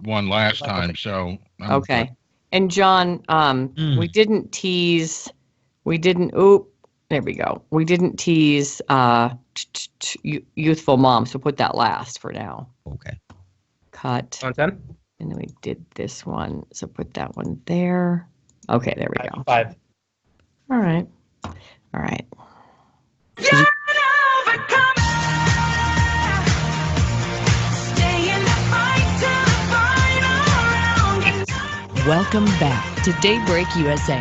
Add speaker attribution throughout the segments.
Speaker 1: one last time, so
Speaker 2: okay. And John, we didn't tease. We didn't. Oop. There we go. We didn't tease youthful mom, so put that last for now.
Speaker 3: Okay.
Speaker 2: Cut.
Speaker 4: On 10?
Speaker 2: And then we did this one, so put that one there. Okay, there we go.
Speaker 4: 5.
Speaker 2: All right. All right.
Speaker 5: Welcome back to Daybreak USA.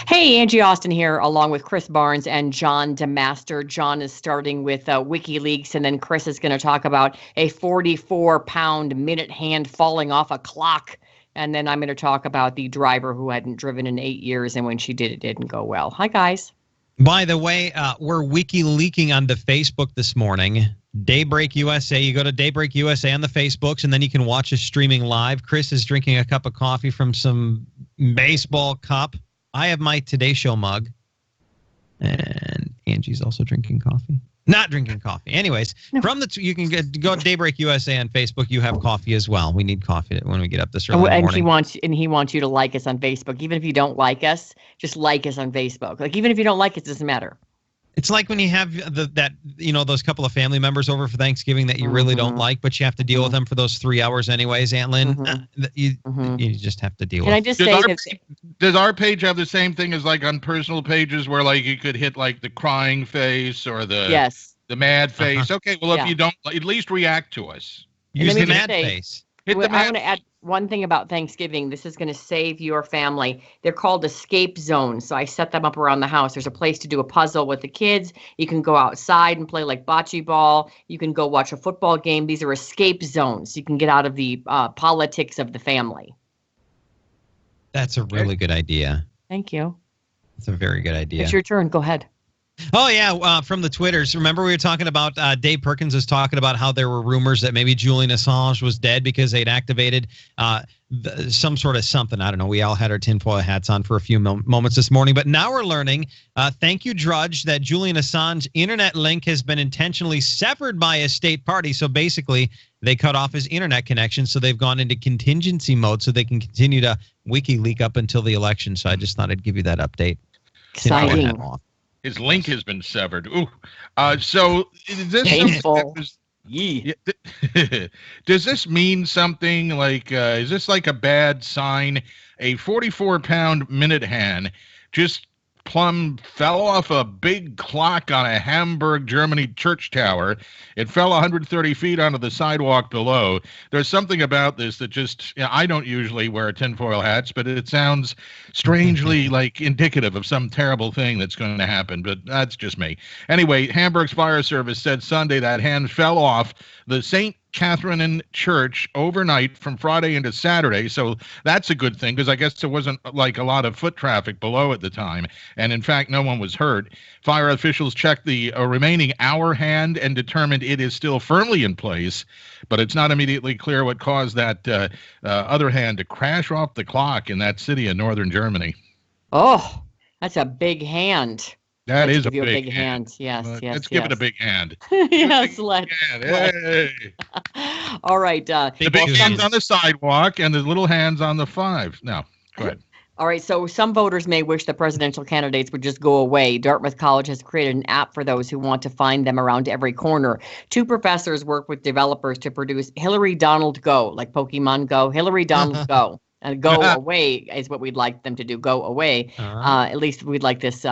Speaker 2: Hey, Angie Austin here, along with Chris Barnes and John DeMaster. John is starting with WikiLeaks, and then Chris is going to talk about a 44-pound minute hand falling off a clock. And then I'm going to talk about the driver who hadn't driven in 8 years, and when she did, it didn't go well. Hi, guys.
Speaker 3: By the way, we're WikiLeaking on the Facebook this morning. Daybreak USA. You go to Daybreak USA on the Facebooks, and then you can watch us streaming live. Chris is drinking a cup of coffee from some baseball cup. I have my Today Show mug, and Angie's also drinking coffee. Not drinking coffee. Anyways, from the you can go to Daybreak USA on Facebook. You have coffee as well. We need coffee when we get up this early in the morning.
Speaker 2: And he wants you to like us on Facebook. Even if you don't like us, just like us on Facebook. Like even if you don't like us, it doesn't matter.
Speaker 3: It's like when you have those couple of family members over for Thanksgiving that you really don't like, but you have to deal with them for those 3 hours anyways, Aunt Lynn. You just have to deal with.
Speaker 2: Can I just say
Speaker 1: does our page have the same thing as like on personal pages where like you could hit like the crying face or the mad face? Okay, well if you don't, at least react to us.
Speaker 3: Use the mad face.
Speaker 2: I want to add one thing about Thanksgiving. This is going to save your family. They're called escape zones. So I set them up around the house. There's a place to do a puzzle with the kids. You can go outside and play like bocce ball. You can go watch a football game. These are escape zones. You can get out of the politics of the family.
Speaker 3: That's a really good idea.
Speaker 2: Thank you.
Speaker 3: It's a very good idea.
Speaker 2: It's your turn. Go ahead.
Speaker 3: Oh, yeah, from the Twitters. Remember we were talking about Dave Perkins was talking about how there were rumors that maybe Julian Assange was dead because they'd activated some sort of something. I don't know. We all had our tinfoil hats on for a few moments this morning. But now we're learning, thank you, Drudge, that Julian Assange's internet link has been intentionally severed by a state party. So basically, they cut off his internet connection. So they've gone into contingency mode so they can continue to WikiLeak up until the election. So I just thought I'd give you that update.
Speaker 2: Exciting.
Speaker 1: His link has been severed. Ooh. So is this
Speaker 2: painful.
Speaker 1: Does this mean something like, is this like a bad sign? A 44-pound minute hand just plumb fell off a big clock on a Hamburg, Germany church tower. It fell 130 feet onto the sidewalk below. There's something about this that just, I don't usually wear tinfoil hats, but it sounds strangely like indicative of some terrible thing that's going to happen, but that's just me. Anyway, Hamburg's fire service said Sunday that hand fell off the St. Catherine Church overnight from Friday into Saturday. So that's a good thing because I guess there wasn't like a lot of foot traffic below at the time. And in fact, no one was hurt. Fire officials checked the remaining hour hand and determined it is still firmly in place, but it's not immediately clear what caused that other hand to crash off the clock in that city in northern Germany.
Speaker 2: Oh, that's a big hand.
Speaker 1: That
Speaker 2: let's
Speaker 1: is a
Speaker 2: big
Speaker 1: hand.
Speaker 2: hand. Yes, yes.
Speaker 1: Let's give it a big hand.
Speaker 2: Yes, let's.
Speaker 1: Hey.
Speaker 2: All right.
Speaker 1: The big hands on the sidewalk and the little hands on the 5. No, go ahead.
Speaker 2: All right. So some voters may wish the presidential candidates would just go away. Dartmouth College has created an app for those who want to find them around every corner. 2 professors work with developers to produce Hillary Donald Go, like Pokemon Go. Hillary Donald Go. And go away is what we'd like them to do. Go away. At least we'd like this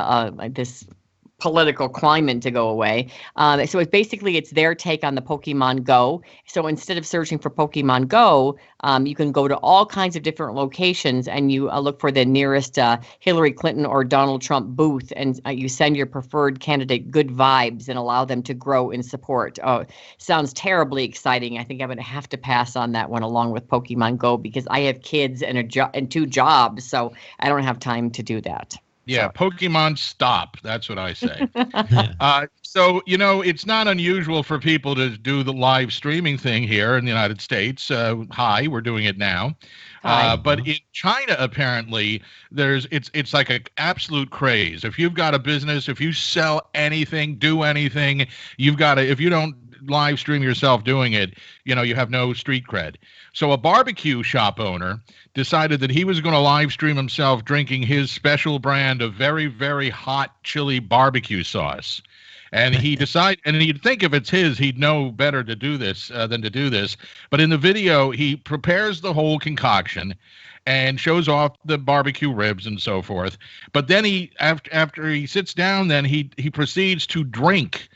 Speaker 2: this political climate to go away. So it's their take on the Pokemon Go. So instead of searching for Pokemon Go, you can go to all kinds of different locations and you look for the nearest Hillary Clinton or Donald Trump booth, and you send your preferred candidate good vibes and allow them to grow in support. Oh, sounds terribly exciting. I think I'm going to have to pass on that one along with Pokemon Go because I have kids and 2 jobs, so I don't have time to do that.
Speaker 1: Yeah, Pokemon stop. That's what I say. So, it's not unusual for people to do the live streaming thing here in the United States. Hi, we're doing it now. But in China, apparently, it's like an absolute craze. If you've got a business, if you sell anything, do anything, you've got to, if you don't live stream yourself doing it, you have no street cred. So a barbecue shop owner decided that he was going to live stream himself drinking his special brand of very, very hot chili barbecue sauce. And he decided, and he'd think if it's his, he'd know better to do this than to do this. But in the video, he prepares the whole concoction and shows off the barbecue ribs and so forth. But then after he sits down, then he proceeds to drink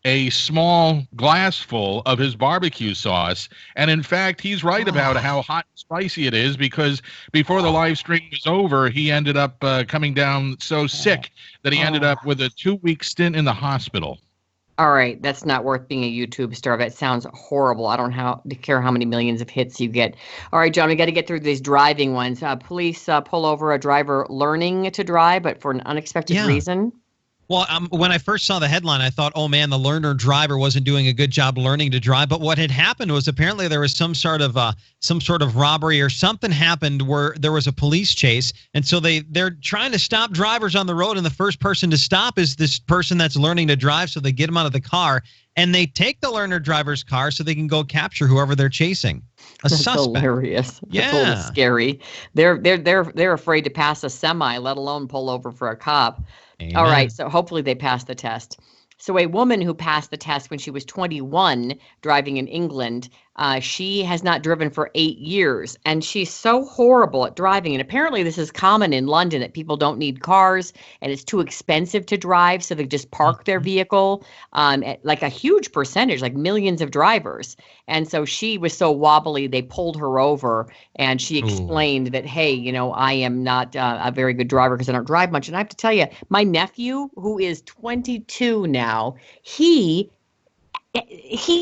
Speaker 1: a small glass full of his barbecue sauce. And in fact, he's right about how hot and spicy it is, because before the live stream was over, he ended up coming down so sick that he ended up with a 2-week stint in the hospital.
Speaker 2: All right, that's not worth being a YouTube star. That sounds horrible. I don't care how many millions of hits you get. All right, John, we got to get through these driving ones. Police pull over a driver learning to drive, but for an unexpected reason.
Speaker 3: Well, when I first saw the headline, I thought, oh, man, the learner driver wasn't doing a good job learning to drive. But what had happened was apparently there was some sort of robbery or something happened where there was a police chase. And so they're trying to stop drivers on the road. And the first person to stop is this person that's learning to drive. So they get him out of the car and they take the learner driver's car so they can go capture whoever they're chasing.
Speaker 2: That's
Speaker 3: suspect.
Speaker 2: Hilarious.
Speaker 3: Yeah.
Speaker 2: That's a little scary. They're afraid to pass a semi, let alone pull over for a cop.
Speaker 3: Amen.
Speaker 2: All right, so hopefully they pass the test. So a woman who passed the test when she was 21 driving in England, she has not driven for 8 years, and she's so horrible at driving. And apparently this is common in London, that people don't need cars and it's too expensive to drive, so they just park their vehicle, like a huge percentage, like millions of drivers. And so she was so wobbly, they pulled her over, and she explained that, hey, I am not a very good driver because I don't drive much. And I have to tell you, my nephew, who is 22 now, he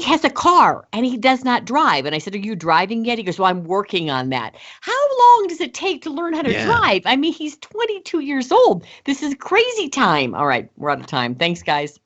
Speaker 2: has a car and he does not drive. And I said, are you driving yet? He goes, well, I'm working on that. How long does it take to learn how to drive? I mean, he's 22 years old. This is crazy time. All right, we're out of time. Thanks, guys.